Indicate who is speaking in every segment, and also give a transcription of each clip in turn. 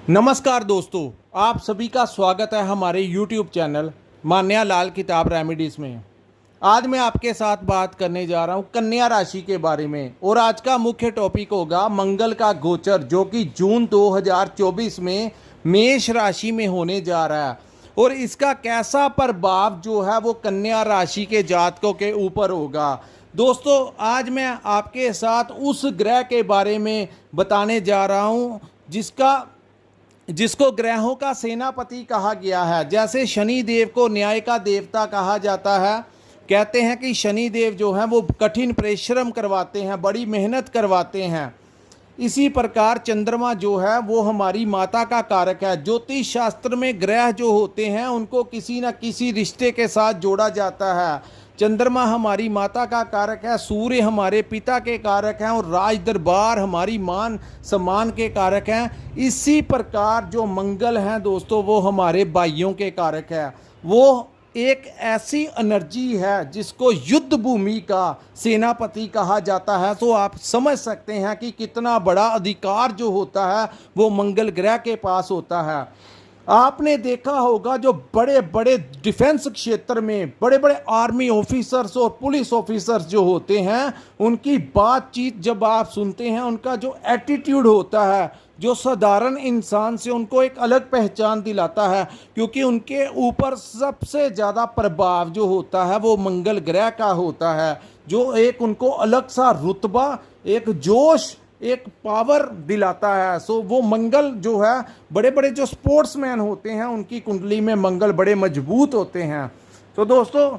Speaker 1: नमस्कार दोस्तों, आप सभी का स्वागत है हमारे YouTube चैनल मान्या लाल किताब रेमेडीज में। आज मैं आपके साथ बात करने जा रहा हूं कन्या राशि के बारे में और आज का मुख्य टॉपिक होगा मंगल का गोचर, जो कि जून 2024 में मेष राशि में होने जा रहा है और इसका कैसा प्रभाव जो है वो कन्या राशि के जातकों के ऊपर होगा। दोस्तों, आज मैं आपके साथ उस ग्रह के बारे में बताने जा रहा हूं जिसको ग्रहों का सेनापति कहा गया है। जैसे शनि देव को न्याय का देवता कहा जाता है, कहते हैं कि शनि देव जो है वो कठिन परिश्रम करवाते हैं, बड़ी मेहनत करवाते हैं। इसी प्रकार चंद्रमा जो है वो हमारी माता का कारक है। ज्योतिष शास्त्र में ग्रह जो होते हैं उनको किसी न किसी रिश्ते के साथ जोड़ा जाता है। चंद्रमा हमारी माता का कारक है, सूर्य हमारे पिता के कारक हैं और राज दरबार हमारी मान सम्मान के कारक हैं। इसी प्रकार जो मंगल हैं दोस्तों, वो हमारे भाइयों के कारक है। वो एक ऐसी एनर्जी है जिसको युद्ध भूमि का सेनापति कहा जाता है। तो आप समझ सकते हैं कि कितना बड़ा अधिकार जो होता है वो मंगल ग्रह के पास होता है। आपने देखा होगा जो बड़े बड़े डिफेंस क्षेत्र में बड़े बड़े आर्मी ऑफिसर्स और पुलिस ऑफिसर्स जो होते हैं, उनकी बातचीत जब आप सुनते हैं, उनका जो एटीट्यूड होता है, जो साधारण इंसान से उनको एक अलग पहचान दिलाता है, क्योंकि उनके ऊपर सबसे ज़्यादा प्रभाव जो होता है वो मंगल ग्रह का होता है, जो एक उनको अलग सा रुतबा, एक जोश, एक पावर दिलाता है। सो वो मंगल जो है, बड़े बड़े जो स्पोर्ट्समैन होते हैं उनकी कुंडली में मंगल बड़े मजबूत होते हैं। तो दोस्तों,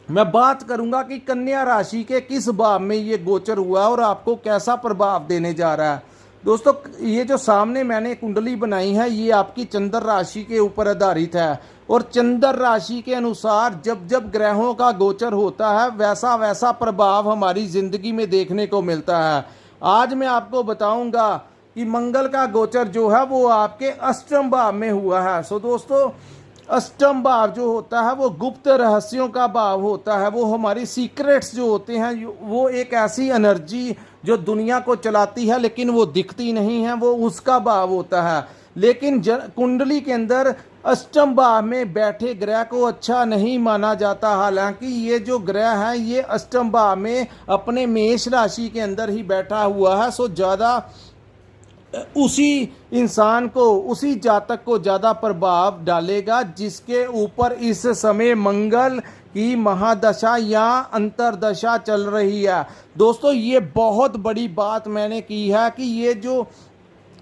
Speaker 1: मैं बात करूंगा कि कन्या राशि के किस भाव में ये गोचर हुआ और आपको कैसा प्रभाव देने जा रहा है। दोस्तों, ये जो सामने मैंने कुंडली बनाई है ये आपकी चंद्र राशि के ऊपर आधारित है और चंद्र राशि के अनुसार जब जब ग्रहों का गोचर होता है वैसा वैसा प्रभाव हमारी जिंदगी में देखने को मिलता है। आज मैं आपको बताऊंगा कि मंगल का गोचर जो है वो आपके अष्टम भाव में हुआ है। सो दोस्तों, अष्टम भाव जो होता है वो गुप्त रहस्यों का भाव होता है। वो हमारी सीक्रेट्स जो होते हैं, वो एक ऐसी एनर्जी जो दुनिया को चलाती है लेकिन वो दिखती नहीं है, वो उसका भाव होता है। लेकिन कुंडली के अंदर अष्टम भाव में बैठे ग्रह को अच्छा नहीं माना जाता। हालांकि ये जो ग्रह है ये अष्टम भाव में अपने मेष राशि के अंदर ही बैठा हुआ है। सो ज़्यादा उसी इंसान को, उसी जातक को ज़्यादा प्रभाव डालेगा जिसके ऊपर इस समय मंगल की महादशा या अंतरदशा चल रही है। दोस्तों, ये बहुत बड़ी बात मैंने की है कि ये जो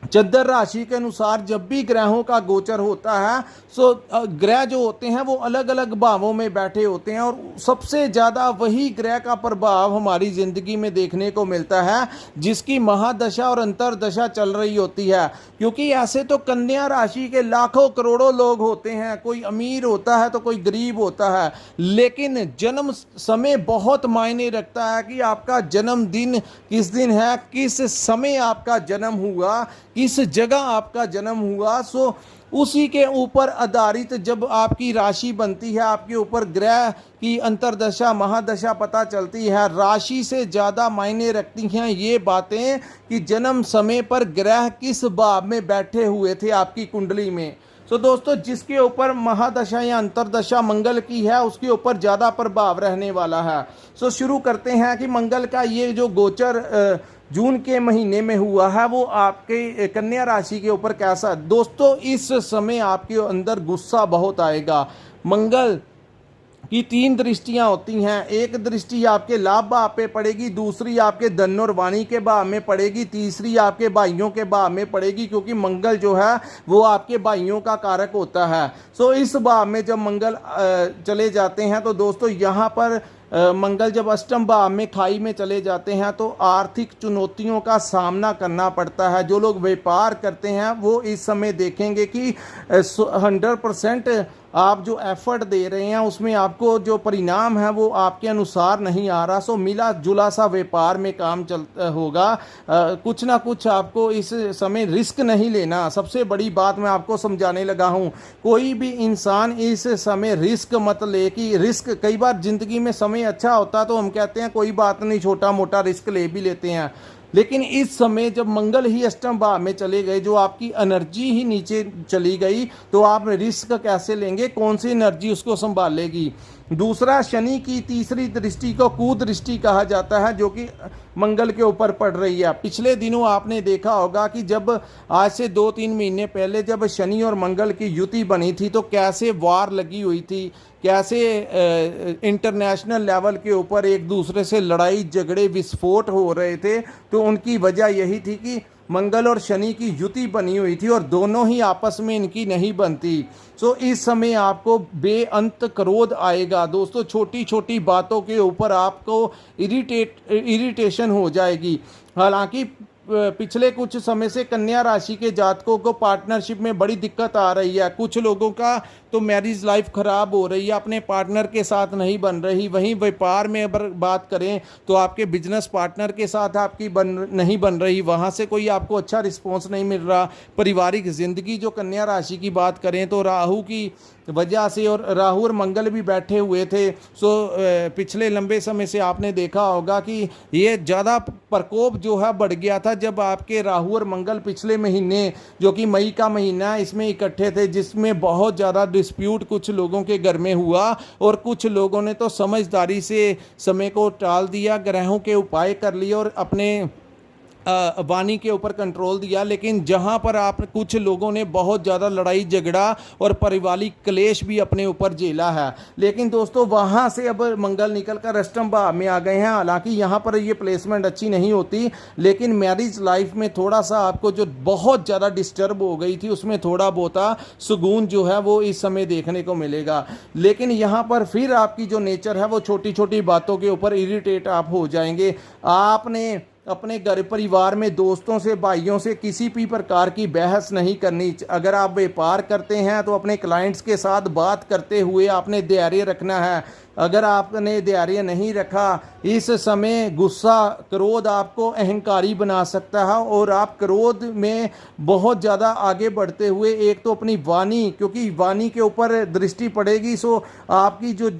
Speaker 1: चंद्र राशि के अनुसार जब भी ग्रहों का गोचर होता है, सो ग्रह जो होते हैं वो अलग अलग भावों में बैठे होते हैं और सबसे ज़्यादा वही ग्रह का प्रभाव हमारी ज़िंदगी में देखने को मिलता है जिसकी महादशा और अंतरदशा चल रही होती है। क्योंकि ऐसे तो कन्या राशि के लाखों करोड़ों लोग होते हैं, कोई अमीर होता है तो कोई गरीब होता है, लेकिन जन्म समय बहुत मायने रखता है कि आपका जन्मदिन किस दिन है, किस समय आपका जन्म हुआ, किस जगह आपका जन्म हुआ। सो उसी के ऊपर आधारित जब आपकी राशि बनती है, आपके ऊपर ग्रह की अंतरदशा महादशा पता चलती है। राशि से ज़्यादा मायने रखती हैं ये बातें कि जन्म समय पर ग्रह किस भाव में बैठे हुए थे आपकी कुंडली में। तो दोस्तों, जिसके ऊपर महादशा या अंतरदशा मंगल की है उसके ऊपर ज़्यादा प्रभाव रहने वाला है। सो शुरू करते हैं कि मंगल का ये जो गोचर जून के महीने में हुआ है वो आपके कन्या राशि के ऊपर कैसा। दोस्तों, इस समय आपके अंदर गुस्सा बहुत आएगा। मंगल की 3 दृष्टियां होती हैं। एक दृष्टि आपके लाभ भाव पे पड़ेगी, दूसरी आपके धन और वाणी के भाव में पड़ेगी, तीसरी आपके भाइयों के भाव में पड़ेगी, क्योंकि मंगल जो है वो आपके भाइयों का कारक होता है। सो इस भाव में जब मंगल चले जाते हैं तो दोस्तों यहाँ पर मंगल जब अष्टम भाव में खाई में चले जाते हैं तो आर्थिक चुनौतियों का सामना करना पड़ता है। जो लोग व्यापार करते हैं वो इस समय देखेंगे कि 100% आप जो एफर्ट दे रहे हैं उसमें आपको जो परिणाम है वो आपके अनुसार नहीं आ रहा। सो मिला जुला सा व्यापार में काम चल होगा। कुछ ना कुछ आपको इस समय रिस्क नहीं लेना। सबसे बड़ी बात मैं आपको समझाने लगा हूँ, कोई भी इंसान इस समय रिस्क मत ले। कि रिस्क कई बार ज़िंदगी में समय अच्छा होता तो हम कहते हैं कोई बात नहीं, छोटा मोटा रिस्क ले भी लेते हैं। लेकिन इस समय जब मंगल ही अष्टम भाव में चले गए, जो आपकी एनर्जी ही नीचे चली गई, तो आप रिस्क कैसे लेंगे, कौन सी एनर्जी उसको संभालेगी। दूसरा, शनि की तीसरी दृष्टि को कुदृष्टि कहा जाता है, जो कि मंगल के ऊपर पड़ रही है। पिछले दिनों आपने देखा होगा कि जब आज से 2-3 महीने पहले जब शनि और मंगल की युति बनी थी तो कैसे वार लगी हुई थी, कैसे इंटरनेशनल लेवल के ऊपर एक दूसरे से लड़ाई झगड़े विस्फोट हो रहे थे। तो उनकी वजह यही थी कि मंगल और शनि की युति बनी हुई थी और दोनों ही आपस में इनकी नहीं बनती। सो इस समय आपको बेअंत क्रोध आएगा दोस्तों, छोटी छोटी बातों के ऊपर आपको इरिटेशन हो जाएगी। हालांकि पिछले कुछ समय से कन्या राशि के जातकों को पार्टनरशिप में बड़ी दिक्कत आ रही है। कुछ लोगों का तो मैरिज लाइफ खराब हो रही है, अपने पार्टनर के साथ नहीं बन रही। वहीं व्यापार में अगर बात करें तो आपके बिजनेस पार्टनर के साथ आपकी नहीं बन रही, वहाँ से कोई आपको अच्छा रिस्पॉन्स नहीं मिल रहा। पारिवारिक ज़िंदगी जो कन्या राशि की बात करें तो राहु की वजह से, और राहु और मंगल भी बैठे हुए थे। पिछले लंबे समय से आपने देखा होगा कि ये ज़्यादा प्रकोप जो है बढ़ गया था जब आपके राहु और मंगल पिछले महीने, जो कि मई का महीना है, इसमें इकट्ठे थे, जिसमें बहुत ज़्यादा डिस्प्यूट कुछ लोगों के घर में हुआ और कुछ लोगों ने तो समझदारी से समय को टाल दिया, ग्रहों के उपाय कर लिए और अपने वाणी के ऊपर कंट्रोल दिया। लेकिन जहां पर आप कुछ लोगों ने बहुत ज़्यादा लड़ाई झगड़ा और पारिवारिक क्लेश भी अपने ऊपर झेला है। लेकिन दोस्तों वहां से अब मंगल निकल कर अष्टम भाव में आ गए हैं। हालांकि यहां पर ये प्लेसमेंट अच्छी नहीं होती, लेकिन मैरिज लाइफ में थोड़ा सा आपको जो बहुत ज़्यादा डिस्टर्ब हो गई थी उसमें थोड़ा बहुत सुकून जो है वो इस समय देखने को मिलेगा। लेकिन यहाँ पर फिर आपकी जो नेचर है वो छोटी छोटी बातों के ऊपर इरिटेट आप हो जाएंगे। आपने अपने घर परिवार में दोस्तों से, भाइयों से किसी भी प्रकार की बहस नहीं करनी। अगर आप व्यापार करते हैं तो अपने क्लाइंट्स के साथ बात करते हुए आपने धैर्य रखना है। अगर आपने धैर्य नहीं रखा, इस समय गुस्सा, क्रोध आपको अहंकारी बना सकता है और आप क्रोध में बहुत ज़्यादा आगे बढ़ते हुए एक तो अपनी वाणी, क्योंकि वाणी के ऊपर दृष्टि पड़ेगी, सो आपकी जो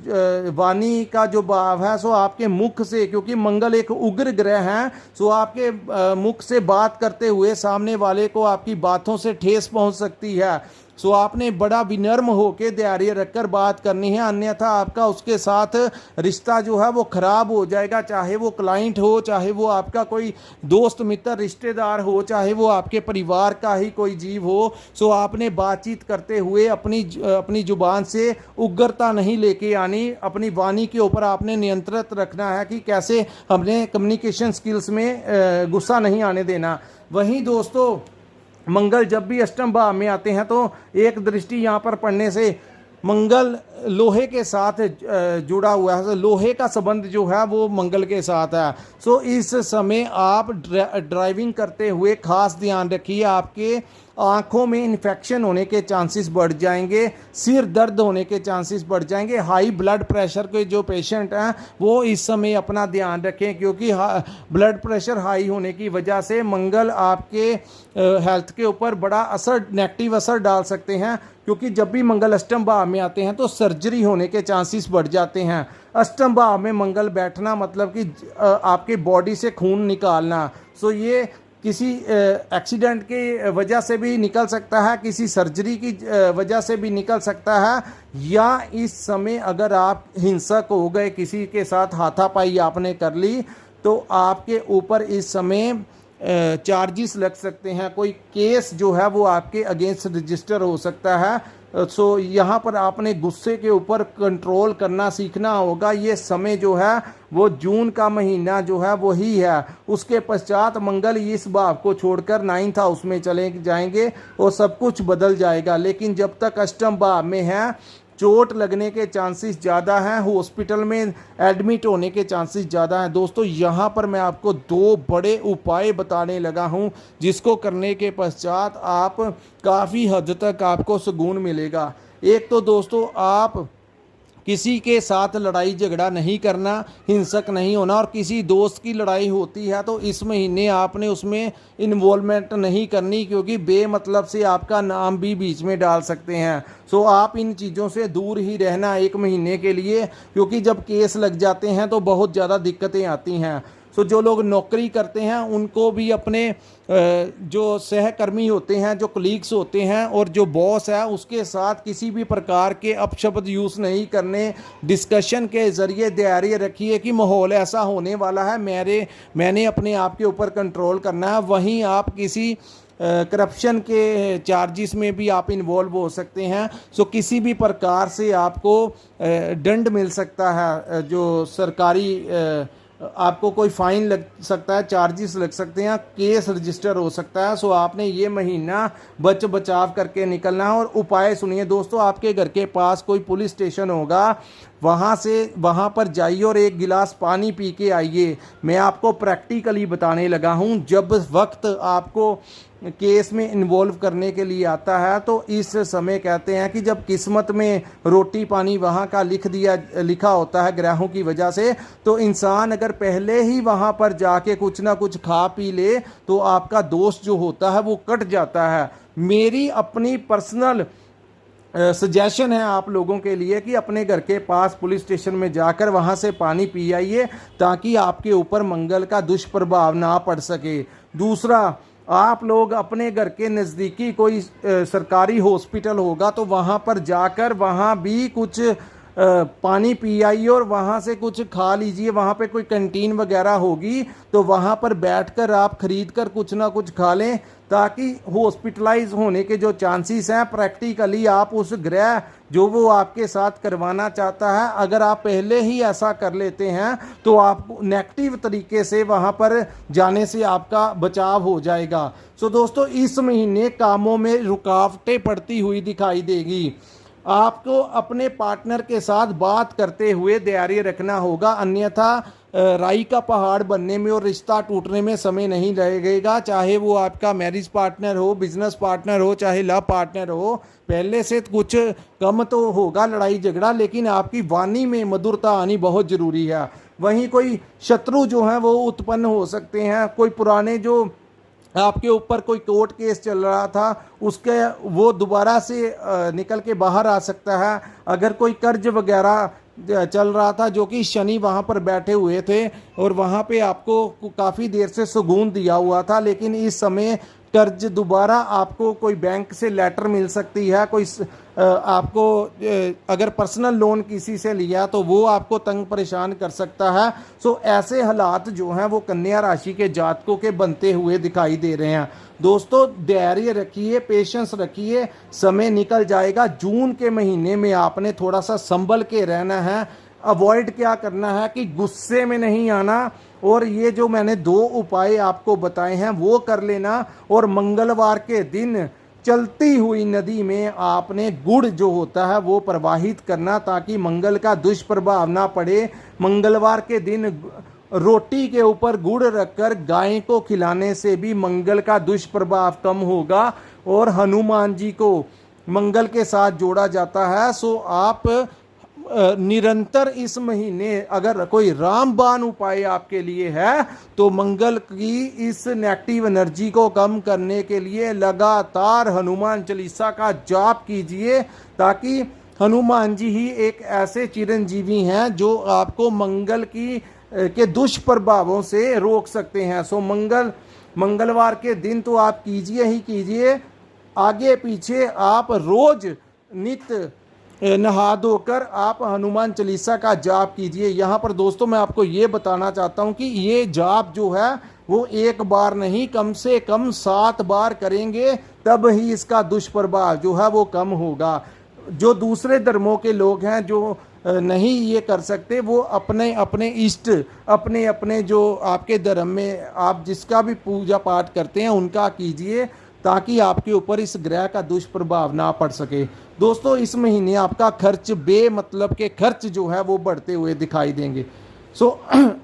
Speaker 1: वाणी का जो भाव है सो आपके मुख से, क्योंकि मंगल एक उग्र ग्रह है, सो आपके मुख से बात करते हुए सामने वाले को आपकी बातों से ठेस पहुंच सकती है। सो आपने बड़ा विनम्र होकर धैर्य रखकर बात करनी है, अन्यथा आपका उसके साथ रिश्ता जो है वो खराब हो जाएगा। चाहे वो क्लाइंट हो, चाहे वो आपका कोई दोस्त मित्र रिश्तेदार हो, चाहे वो आपके परिवार का ही कोई जीव हो। सो आपने बातचीत करते हुए अपनी जुबान से उग्रता नहीं लेके आनी, अपनी वाणी के ऊपर आपने नियंत्रित रखना है कि कैसे हमने कम्युनिकेशन स्किल्स में गुस्सा नहीं आने देना। वहीं दोस्तों मंगल जब भी अष्टम भाव में आते हैं तो एक दृष्टि यहाँ पर पड़ने से मंगल लोहे के साथ जुड़ा हुआ है। लोहे का संबंध जो है वो मंगल के साथ है। सो इस समय आप ड्राइविंग करते हुए खास ध्यान रखिए, आपके आंखों में इन्फेक्शन होने के चांसेस बढ़ जाएंगे, सिर दर्द होने के चांसेस बढ़ जाएंगे। हाई ब्लड प्रेशर के जो पेशेंट हैं वो इस समय अपना ध्यान रखें, क्योंकि ब्लड प्रेशर हाई होने की वजह से मंगल आपके हेल्थ के ऊपर बड़ा नेगेटिव असर डाल सकते हैं। क्योंकि जब भी मंगल अष्टम भाव में आते हैं तो सर्जरी होने के चांसेस बढ़ जाते हैं। अष्टम भाव में मंगल बैठना मतलब कि आपके बॉडी से खून निकालना। सो ये किसी एक्सीडेंट की वजह से भी निकल सकता है, किसी सर्जरी की वजह से भी निकल सकता है, या इस समय अगर आप हिंसक हो गए, किसी के साथ हाथापाई आपने कर ली, तो आपके ऊपर इस समय चार्जेस लग सकते हैं। कोई केस जो है वो आपके अगेंस्ट रजिस्टर हो सकता है। सो यहाँ पर आपने गुस्से के ऊपर कंट्रोल करना सीखना होगा। ये समय जो है वो जून का महीना जो है वही है। उसके पश्चात मंगल इस भाव को छोड़कर 9th हाउस में चले जाएंगे और सब कुछ बदल जाएगा। लेकिन जब तक अष्टम भाव में है चोट लगने के चांसेस ज़्यादा हैं, हॉस्पिटल में एडमिट होने के चांसेस ज़्यादा हैं। दोस्तों यहाँ पर मैं आपको 2 बड़े उपाय बताने लगा हूँ, जिसको करने के पश्चात आप काफ़ी हद तक आपको सुकून मिलेगा। एक तो दोस्तों आप किसी के साथ लड़ाई झगड़ा नहीं करना, हिंसक नहीं होना, और किसी दोस्त की लड़ाई होती है तो इस महीने आपने उसमें इन्वॉल्वमेंट नहीं करनी, क्योंकि बेमतलब से आपका नाम भी बीच में डाल सकते हैं। सो आप इन चीज़ों से दूर ही रहना 1 महीने के लिए, क्योंकि जब केस लग जाते हैं तो बहुत ज़्यादा दिक्कतें आती हैं। सो जो लोग नौकरी करते हैं उनको भी अपने जो सहकर्मी होते हैं, जो कलीग्स होते हैं और जो बॉस है उसके साथ किसी भी प्रकार के अपशब्द यूज़ नहीं करने। डिस्कशन के ज़रिए धैर्य रखिए कि माहौल ऐसा होने वाला है, मैंने अपने आप के ऊपर कंट्रोल करना है। वहीं आप किसी करप्शन के चार्जेस में भी आप इन्वॉल्व हो सकते हैं। सो किसी भी प्रकार से आपको दंड मिल सकता है, जो सरकारी आपको कोई फ़ाइन लग सकता है, चार्जेस लग सकते हैं, केस रजिस्टर हो सकता है। सो आपने ये महीना बचाव करके निकलना है। और उपाय सुनिए दोस्तों, आपके घर के पास कोई पुलिस स्टेशन होगा, वहाँ पर जाइए और एक गिलास पानी पी के आइए। मैं आपको प्रैक्टिकली बताने लगा हूँ। जब वक्त आपको केस में इन्वॉल्व करने के लिए आता है तो इस समय कहते हैं कि जब किस्मत में रोटी पानी वहाँ का लिखा होता है ग्रहों की वजह से, तो इंसान अगर पहले ही वहाँ पर जाके कुछ ना कुछ खा पी ले तो आपका दोस्त जो होता है वो कट जाता है। मेरी अपनी पर्सनल सजेशन है आप लोगों के लिए कि अपने घर के पास पुलिस स्टेशन में जाकर वहाँ से पानी पी आइए, ताकि आपके ऊपर मंगल का दुष्प्रभाव ना पड़ सके। दूसरा, आप लोग अपने घर के नज़दीकी कोई सरकारी हॉस्पिटल होगा तो वहाँ पर जाकर वहाँ भी कुछ पानी पी आइए और वहाँ से कुछ खा लीजिए। वहाँ पे कोई कैंटीन वगैरह होगी तो वहाँ पर बैठकर आप खरीद कर कुछ ना कुछ खा लें, ताकि हॉस्पिटलाइज होने के जो चांसेस हैं, प्रैक्टिकली आप उस ग्रह जो वो आपके साथ करवाना चाहता है, अगर आप पहले ही ऐसा कर लेते हैं तो आप नेगेटिव तरीके से वहाँ पर जाने से आपका बचाव हो जाएगा। सो दोस्तों, इस महीने कामों में रुकावटें पड़ती हुई दिखाई देगी। आपको अपने पार्टनर के साथ बात करते हुए धैर्य रखना होगा, अन्यथा राई का पहाड़ बनने में और रिश्ता टूटने में समय नहीं लगेगा। चाहे वो आपका मैरिज पार्टनर हो, बिजनेस पार्टनर हो, चाहे लव पार्टनर हो, पहले से कुछ कम तो होगा लड़ाई झगड़ा, लेकिन आपकी वाणी में मधुरता आनी बहुत ज़रूरी है। वहीं कोई शत्रु जो हैं वो उत्पन्न हो सकते हैं। कोई पुराने जो आपके ऊपर कोई कोर्ट केस चल रहा था उसके वो दोबारा से निकल के बाहर आ सकता है। अगर कोई कर्ज वगैरह चल रहा था, जो कि शनि वहाँ पर बैठे हुए थे और वहाँ पे आपको काफ़ी देर से सुकून दिया हुआ था, लेकिन इस समय कर्ज दोबारा आपको कोई बैंक से लेटर मिल सकती है। कोई आपको अगर पर्सनल लोन किसी से लिया तो वो आपको तंग परेशान कर सकता है। सो ऐसे हालात जो हैं वो कन्या राशि के जातकों के बनते हुए दिखाई दे रहे हैं। दोस्तों, धैर्य रखिए, पेशेंस रखिए, समय निकल जाएगा। जून के महीने में आपने थोड़ा सा संभल के रहना है। अवॉइड क्या करना है कि गुस्से में नहीं आना, और ये जो मैंने 2 उपाय आपको बताए हैं वो कर लेना। और मंगलवार के दिन चलती हुई नदी में आपने गुड़ जो होता है वो प्रवाहित करना, ताकि मंगल का दुष्प्रभाव ना पड़े। मंगलवार के दिन रोटी के ऊपर गुड़ रखकर गाय को खिलाने से भी मंगल का दुष्प्रभाव कम होगा। और हनुमान जी को मंगल के साथ जोड़ा जाता है। सो आप निरंतर इस महीने अगर कोई रामबाण उपाय आपके लिए है तो मंगल की इस नेगेटिव एनर्जी को कम करने के लिए लगातार हनुमान चालीसा का जाप कीजिए, ताकि हनुमान जी ही एक ऐसे चिरंजीवी हैं जो आपको मंगल के दुष्प्रभावों से रोक सकते हैं। सो मंगलवार के दिन तो आप कीजिए ही कीजिए। आगे पीछे आप रोज नित्य नहा धोकर आप हनुमान चालीसा का जाप कीजिए। यहाँ पर दोस्तों मैं आपको ये बताना चाहता हूँ कि ये जाप जो है वो एक बार नहीं, कम से कम 7 बार करेंगे, तब ही इसका दुष्प्रभाव जो है वो कम होगा। जो दूसरे धर्मों के लोग हैं जो नहीं ये कर सकते, वो अपने अपने इष्ट, अपने अपने जो आपके धर्म में आप जिसका भी पूजा पाठ करते हैं उनका कीजिए, ताकि आपके ऊपर इस ग्रह का दुष्प्रभाव ना पड़ सके। दोस्तों, इस महीने आपका खर्च बेमतलब के खर्च जो है वो बढ़ते हुए दिखाई देंगे। सो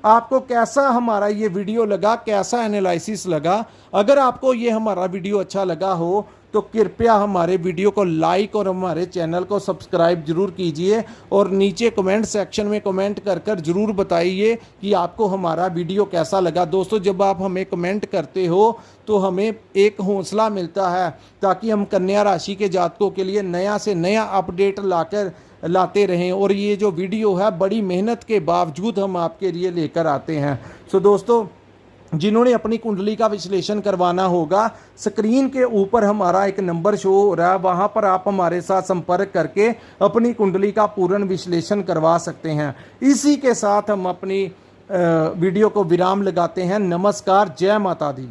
Speaker 1: आपको कैसा हमारा ये वीडियो लगा, कैसा एनालिसिस लगा? अगर आपको ये हमारा वीडियो अच्छा लगा हो तो कृपया हमारे वीडियो को लाइक और हमारे चैनल को सब्सक्राइब जरूर कीजिए, और नीचे कमेंट सेक्शन में कमेंट कर कर जरूर बताइए कि आपको हमारा वीडियो कैसा लगा। दोस्तों, जब आप हमें कमेंट करते हो तो हमें एक हौसला मिलता है, ताकि हम कन्या राशि के जातकों के लिए नया से नया अपडेट लाकर लाते रहें और ये जो वीडियो है बड़ी मेहनत के बावजूद हम आपके लिए लेकर आते हैं। सो दोस्तों, जिन्होंने अपनी कुंडली का विश्लेषण करवाना होगा, स्क्रीन के ऊपर हमारा एक नंबर शो हो रहा है, वहां पर आप हमारे साथ संपर्क करके अपनी कुंडली का पूर्ण विश्लेषण करवा सकते हैं। इसी के साथ हम अपनी वीडियो को विराम लगाते हैं। नमस्कार, जय माता दी।